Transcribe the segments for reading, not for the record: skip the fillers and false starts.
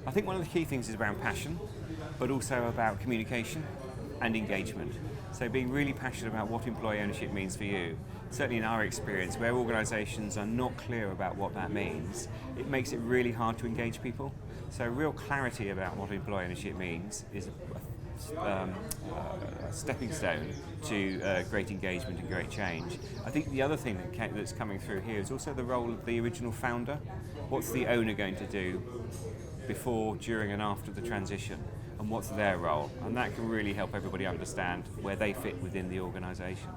I think one of the key things is around passion, but also about communication and engagement. So being really passionate about what employee ownership means for you. Certainly in our experience, where organisations are not clear about what that means, it makes it really hard to engage people. So real clarity about what employee ownership means is a stepping stone to great engagement and great change. I think the other thing that's coming through here is also the role of the original founder. What's the owner going to do before, during and after the transition, and what's their role? And that can really help everybody understand where they fit within the organisation.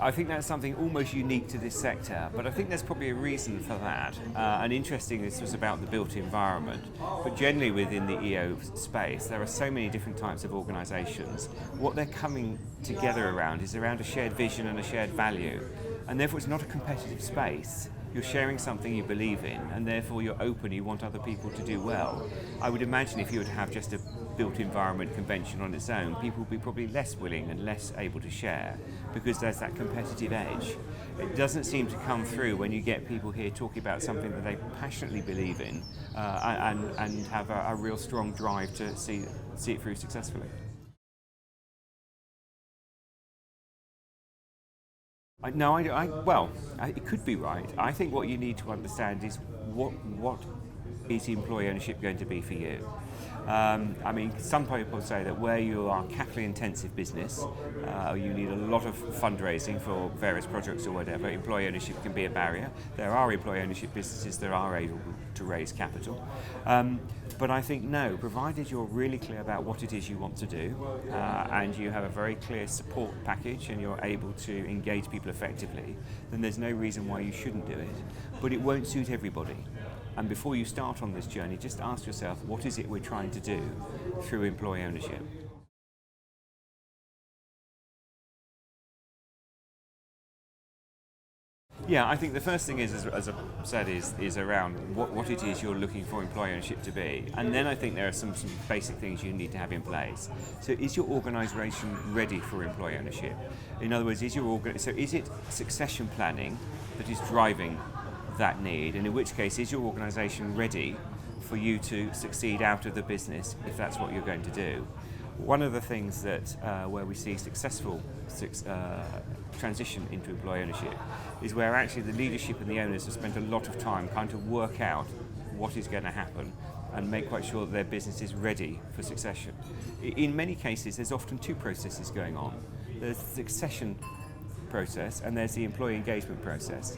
I think that's something almost unique to this sector, but I think there's probably a reason for that. And interesting, this was about the built environment, but generally within the EO space, there are so many different types of organisations. What they're coming together around is around a shared vision and a shared value, and therefore it's not a competitive space. You're sharing something you believe in, and therefore you're open, you want other people to do well. I would imagine if you were to have just a built environment convention on its own, people would be probably less willing and less able to share because there's that competitive edge. It doesn't seem to come through when you get people here talking about something that they passionately believe in and have a real strong drive to see it through successfully. Well, it could be right. I think what you need to understand is what is employee ownership going to be for you. Some people say that where you are a capital intensive business, you need a lot of fundraising for various projects or whatever, employee ownership can be a barrier. There are employee ownership businesses that are able to raise capital. But I think no, provided you're really clear about what it is you want to do and you have a very clear support package and you're able to engage people effectively, then there's no reason why you shouldn't do it. But it won't suit everybody. And before you start on this journey, just ask yourself, what is it we're trying to do through employee ownership? Yeah, I think the first thing is, as I said, is around what it is you're looking for employee ownership to be. And then I think there are some basic things you need to have in place. So is your organisation ready for employee ownership? In other words, is it succession planning that is driving that need? And in which case, is your organisation ready for you to succeed out of the business if that's what you're going to do? One of the things that where we see successful transition into employee ownership is where actually the leadership and the owners have spent a lot of time trying to work out what is going to happen and make quite sure that their business is ready for succession. In many cases, there's often two processes going on. There's the succession process and there's the employee engagement process.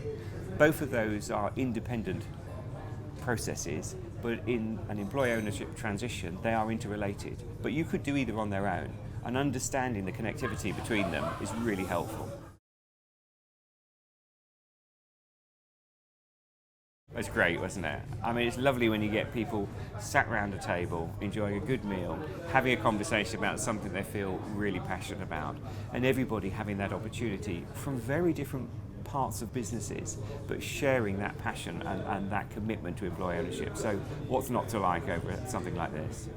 Both of those are independent processes, but in an employee ownership transition, they are interrelated. But you could do either on their own, and understanding the connectivity between them is really helpful. It's great, wasn't it? I mean, it's lovely when you get people sat around a table, enjoying a good meal, having a conversation about something they feel really passionate about, and everybody having that opportunity from very different parts of businesses, but sharing that passion and that commitment to employee ownership. So what's not to like over something like this?